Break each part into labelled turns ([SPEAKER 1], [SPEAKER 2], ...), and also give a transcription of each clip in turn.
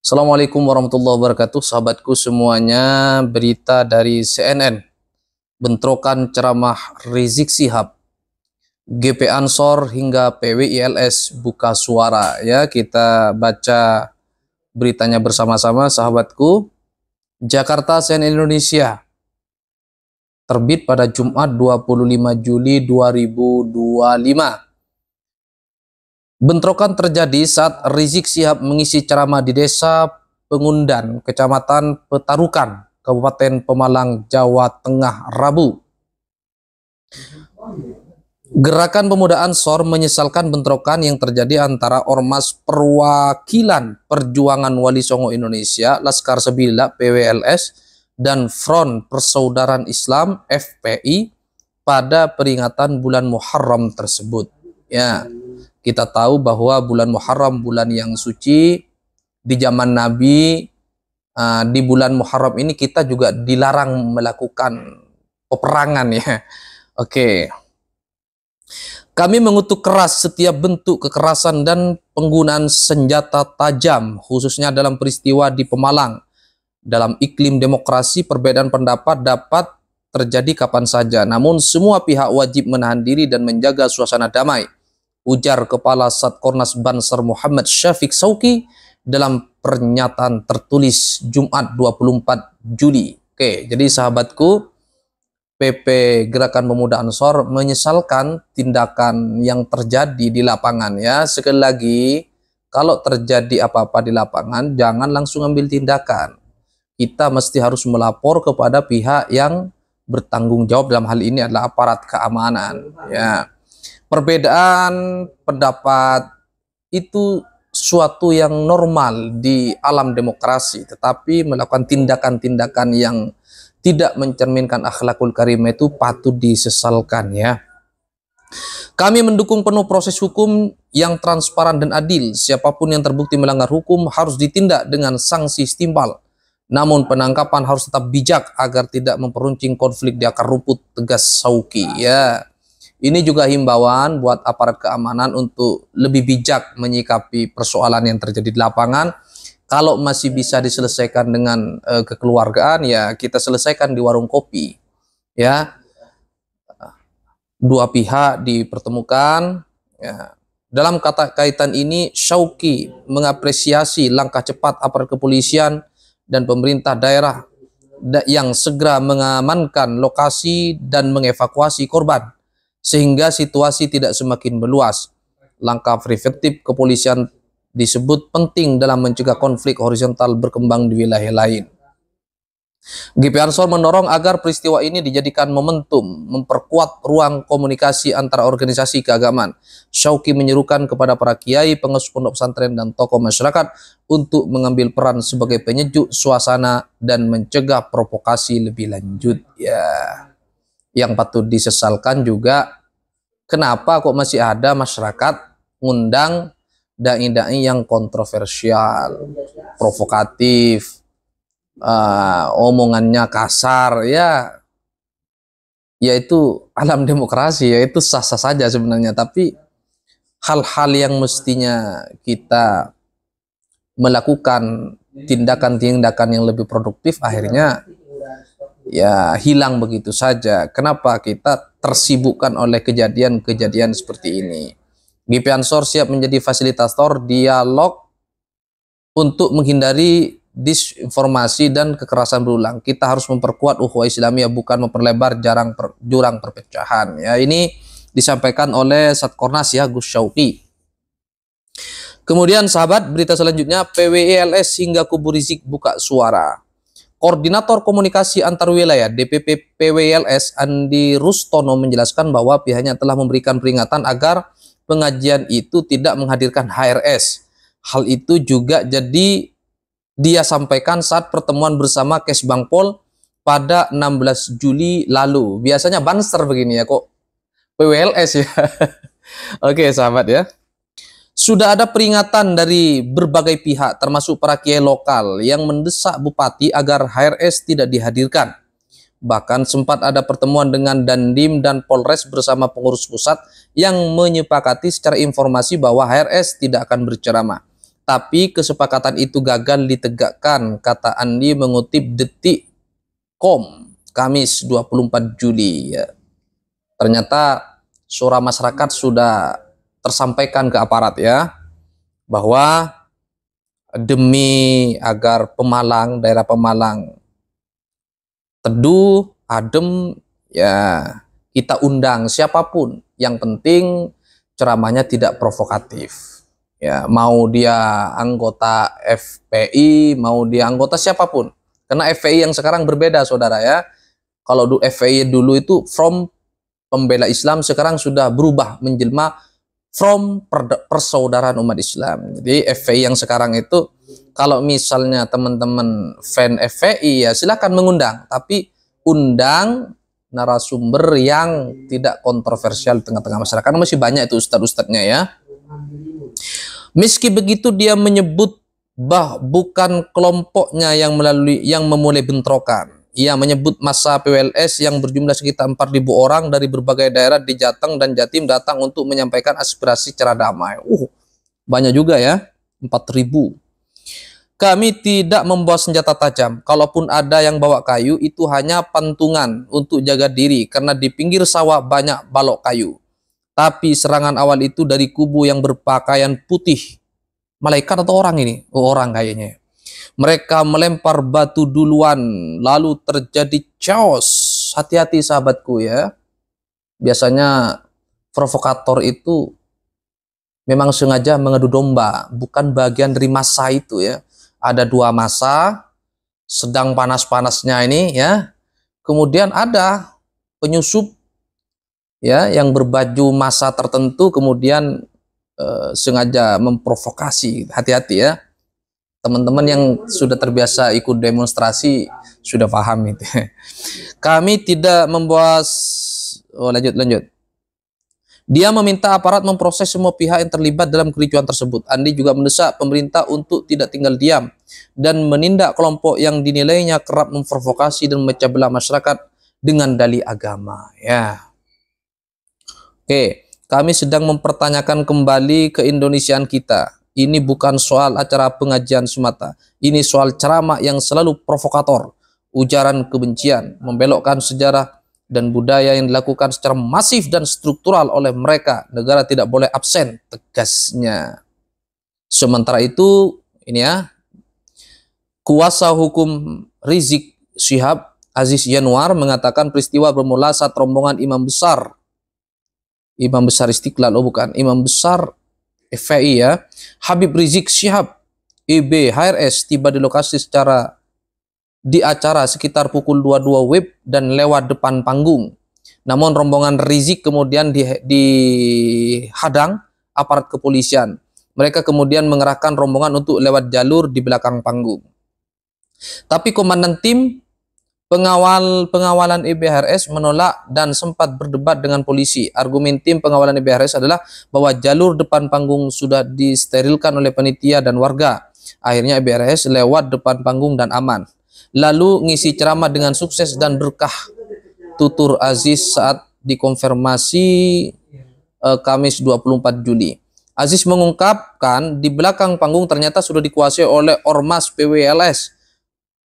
[SPEAKER 1] Assalamualaikum warahmatullahi wabarakatuh, sahabatku semuanya. Berita dari CNN, bentrokan ceramah Rizik Syihab, GP Ansor hingga PWILS buka suara. Ya, kita baca beritanya bersama-sama, sahabatku. Jakarta, CNN Indonesia, terbit pada Jumat 25 Juli 2025. Bentrokan terjadi saat Rizik Syihab mengisi ceramah di Desa Pengundan, Kecamatan Petarukan, Kabupaten Pemalang, Jawa Tengah, Rabu. Gerakan Pemuda Ansor menyesalkan bentrokan yang terjadi antara Ormas Perwakilan Perjuangan Wali Songo Indonesia, Laskar Sebila (PWLS), dan Front Persaudaraan Islam (FPI) pada peringatan bulan Muharram tersebut. Ya, kita tahu bahwa bulan Muharram bulan yang suci di zaman Nabi. Di bulan Muharram ini kita juga dilarang melakukan peperangan, ya. Oke. Kami mengutuk keras setiap bentuk kekerasan dan penggunaan senjata tajam, khususnya dalam peristiwa di Pemalang. Dalam iklim demokrasi, perbedaan pendapat dapat terjadi kapan saja, namun semua pihak wajib menahan diri dan menjaga suasana damai, ujar Kepala Satkornas Banser Muhammad Syafiq Sauki dalam pernyataan tertulis Jumat 24 Juli. Oke, jadi sahabatku, PP Gerakan Pemuda Ansor menyesalkan tindakan yang terjadi di lapangan, ya. Sekali lagi, kalau terjadi apa-apa di lapangan, jangan langsung ambil tindakan. Kita mesti harus melapor kepada pihak yang bertanggung jawab, dalam hal ini adalah aparat keamanan, ya. Perbedaan pendapat itu suatu yang normal di alam demokrasi, tetapi melakukan tindakan-tindakan yang tidak mencerminkan akhlakul karimah itu patut disesalkan, ya. Kami mendukung penuh proses hukum yang transparan dan adil. Siapapun yang terbukti melanggar hukum harus ditindak dengan sanksi setimpal. Namun penangkapan harus tetap bijak agar tidak memperuncing konflik di akar rumput, tegas Sauki, ya. Ini juga himbauan buat aparat keamanan untuk lebih bijak menyikapi persoalan yang terjadi di lapangan. Kalau masih bisa diselesaikan dengan kekeluargaan, ya kita selesaikan di warung kopi, ya. Dua pihak dipertemukan, ya. Dalam kaitan ini, Syauki mengapresiasi langkah cepat aparat kepolisian dan pemerintah daerah yang segera mengamankan lokasi dan mengevakuasi korban, sehingga situasi tidak semakin meluas. Langkah preventif kepolisian disebut penting dalam mencegah konflik horizontal berkembang di wilayah lain. GP Ansor mendorong agar peristiwa ini dijadikan momentum memperkuat ruang komunikasi antara organisasi keagamaan. Syauki menyerukan kepada para kiai, pengasuh pondok pesantren, dan tokoh masyarakat untuk mengambil peran sebagai penyejuk suasana dan mencegah provokasi lebih lanjut, ya. Yang patut disesalkan juga, kenapa kok masih ada masyarakat ngundang dai-dai yang kontroversial, provokatif, omongannya kasar, ya. Yaitu alam demokrasi, yaitu sah-sah saja sebenarnya. Tapi hal-hal yang mestinya kita melakukan tindakan-tindakan yang lebih produktif, akhirnya ya hilang begitu saja. Kenapa kita tersibukkan oleh kejadian-kejadian seperti ini? GP Ansor siap menjadi fasilitator dialog untuk menghindari disinformasi dan kekerasan berulang. Kita harus memperkuat ukhuwah Islamiyah, bukan memperlebar jurang perpecahan, ya. Ini disampaikan oleh Satkornas, ya, Gus Syauki. Kemudian sahabat, berita selanjutnya, PWILS hingga kubu Rizik buka suara. Koordinator Komunikasi Antar Wilayah DPP PWLS Andi Rustono menjelaskan bahwa pihaknya telah memberikan peringatan agar pengajian itu tidak menghadirkan HRS. Hal itu juga dia sampaikan saat pertemuan bersama Kesbangpol pada 16 Juli lalu. Biasanya Banser begini, ya, kok PWLS, ya. Oke sahabat, ya. Sudah ada peringatan dari berbagai pihak, termasuk para kiai lokal, yang mendesak Bupati agar HRS tidak dihadirkan. Bahkan sempat ada pertemuan dengan Dandim dan Polres bersama pengurus pusat yang menyepakati secara informasi bahwa HRS tidak akan berceramah. tapi kesepakatan itu gagal ditegakkan, kata Andi mengutip Detik.com Kamis 24 Juli. Ya. Ternyata suara masyarakat sudah tersampaikan ke aparat ya, bahwa demi agar Pemalang, daerah Pemalang teduh, adem, ya kita undang siapapun. Yang penting ceramahnya tidak provokatif. Ya, mau dia anggota FPI, mau dia anggota siapapun. Karena FPI yang sekarang berbeda, saudara ya. Kalau FPI dulu itu from pembela Islam, sekarang sudah berubah menjelma from persaudaraan umat Islam. Jadi FPI yang sekarang itu, kalau misalnya teman-teman fan FPI ya silakan mengundang, tapi undang narasumber yang tidak kontroversial di tengah-tengah masyarakat. Karena masih banyak itu ustadz-ustadznya ya. Meski begitu dia menyebut bukan kelompoknya yang memulai bentrokan. Ia menyebut massa PWLS yang berjumlah sekitar 4.000 orang dari berbagai daerah di Jateng dan Jatim datang untuk menyampaikan aspirasi secara damai. Banyak juga ya, 4.000. Kami tidak membawa senjata tajam. Kalaupun ada yang bawa kayu, itu hanya pantungan untuk jaga diri karena di pinggir sawah banyak balok kayu. Tapi serangan awal itu dari kubu yang berpakaian putih. Malaikat atau orang ini? Orang kayaknya. Mereka melempar batu duluan, lalu terjadi chaos. Hati-hati sahabatku ya. Biasanya provokator itu memang sengaja mengadu domba, bukan bagian dari massa itu ya. Ada dua massa, sedang panas-panasnya ini ya. Kemudian ada penyusup ya yang berbaju massa tertentu, kemudian sengaja memprovokasi. Hati-hati ya. Teman-teman yang sudah terbiasa ikut demonstrasi sudah paham itu. Kami tidak membawa lanjut. Dia meminta aparat memproses semua pihak yang terlibat dalam kericuan tersebut. Andi juga mendesak pemerintah untuk tidak tinggal diam dan menindak kelompok yang dinilainya kerap memprovokasi dan memecah belah masyarakat dengan dalih agama. Ya. Oke, kami sedang mempertanyakan kembali keindonesiaan kita. Ini bukan soal acara pengajian semata. Ini soal ceramah yang selalu provokator, ujaran kebencian, membelokkan sejarah dan budaya yang dilakukan secara masif dan struktural oleh mereka. Negara tidak boleh absen, tegasnya. Sementara itu, ini ya, kuasa hukum Rizik Syihab, Aziz Yanuar, mengatakan peristiwa bermula saat rombongan Imam Besar Istiqlal, Imam Besar FPI ya, Habib Rizik Syihab, IB HRS tiba di lokasi di acara sekitar pukul 22 WIB dan lewat depan panggung. Namun rombongan Rizik kemudian dihadang aparat kepolisian. Mereka kemudian mengerahkan rombongan untuk lewat jalur di belakang panggung. Tapi komandan tim pengawalan IBHRS menolak dan sempat berdebat dengan polisi. Argumen tim pengawalan IBHRS adalah bahwa jalur depan panggung sudah disterilkan oleh panitia dan warga. Akhirnya IBHRS lewat depan panggung dan aman. Lalu ngisi ceramah dengan sukses dan berkah, tutur Aziz saat dikonfirmasi Kamis 24 Juli. Aziz mengungkapkan di belakang panggung ternyata sudah dikuasai oleh ormas PWLS.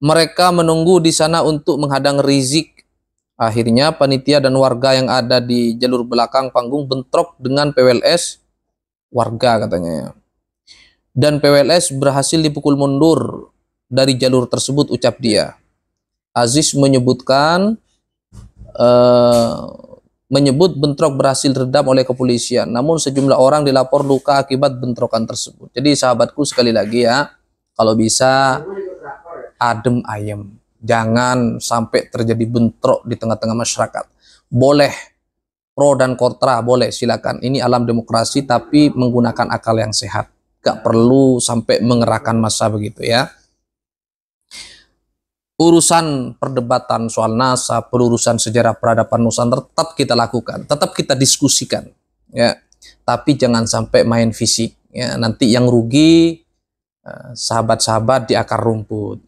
[SPEAKER 1] Mereka menunggu di sana untuk menghadang Rizik. Akhirnya panitia dan warga yang ada di jalur belakang panggung bentrok dengan PWLS warga katanya. Dan PWLS berhasil dipukul mundur dari jalur tersebut, ucap dia. Aziz menyebut bentrok berhasil redam oleh kepolisian. Namun sejumlah orang dilapor luka akibat bentrokan tersebut. Jadi sahabatku sekali lagi ya, kalau bisa adem ayem, jangan sampai terjadi bentrok di tengah-tengah masyarakat. Boleh pro dan kontra, boleh silakan. Ini alam demokrasi, tapi menggunakan akal yang sehat. Gak perlu sampai mengerahkan massa begitu ya. Urusan perdebatan soal nasab, pelurusan sejarah peradaban Nusantara tetap kita lakukan, tetap kita diskusikan, ya. Tapi jangan sampai main fisik, ya. Nanti yang rugi sahabat-sahabat di akar rumput.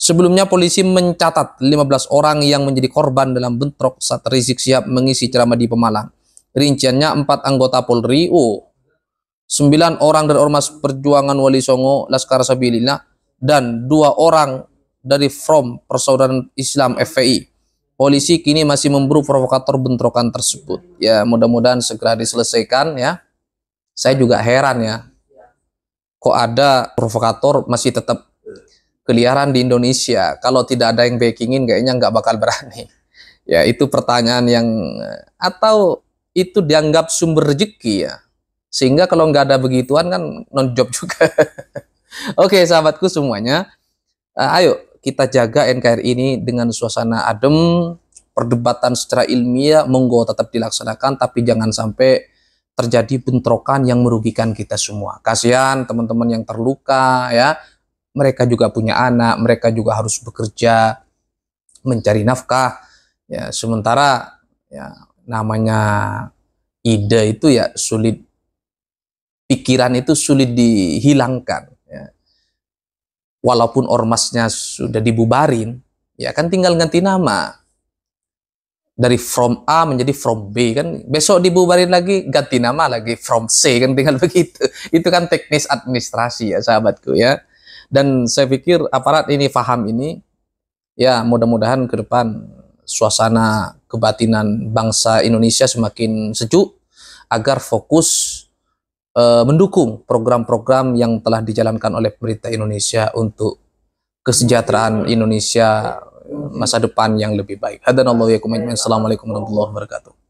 [SPEAKER 1] Sebelumnya polisi mencatat 15 orang yang menjadi korban dalam bentrok saat Rizik Syihab mengisi ceramah di Pemalang. Rinciannya 4 anggota Polri, 9 orang dari Ormas Perjuangan Wali Songo Laskar Sabilillah, dan 2 orang dari Front Persaudaraan Islam FPI. Polisi kini masih memburu provokator bentrokan tersebut. Ya, mudah-mudahan segera diselesaikan ya. Saya juga heran ya, kok ada provokator masih tetap keliaran di Indonesia. Kalau tidak ada yang backingin, kayaknya nggak bakal berani. Ya, itu pertanyaan yang, atau itu dianggap sumber rezeki ya. Sehingga kalau nggak ada begituan kan non-job juga. Oke, sahabatku semuanya, ayo kita jaga NKRI ini dengan suasana adem, perdebatan secara ilmiah, monggo tetap dilaksanakan, tapi jangan sampai terjadi bentrokan yang merugikan kita semua. Kasihan teman-teman yang terluka ya, mereka juga punya anak, mereka juga harus bekerja, mencari nafkah. Ya, sementara ya namanya ide itu ya sulit, pikiran itu sulit dihilangkan. Ya. Walaupun ormasnya sudah dibubarin, ya kan tinggal ganti nama. Dari from A menjadi from B kan, besok dibubarin lagi ganti nama lagi from C kan, tinggal begitu. Itu kan teknis administrasi ya sahabatku ya. Dan saya pikir aparat ini paham ini. Ya, mudah-mudahan ke depan suasana kebatinan bangsa Indonesia semakin sejuk agar fokus mendukung program-program yang telah dijalankan oleh pemerintah Indonesia untuk kesejahteraan Indonesia masa depan yang lebih baik. Hadanallahu yakum ajmain. Assalamualaikum warahmatullahi wabarakatuh.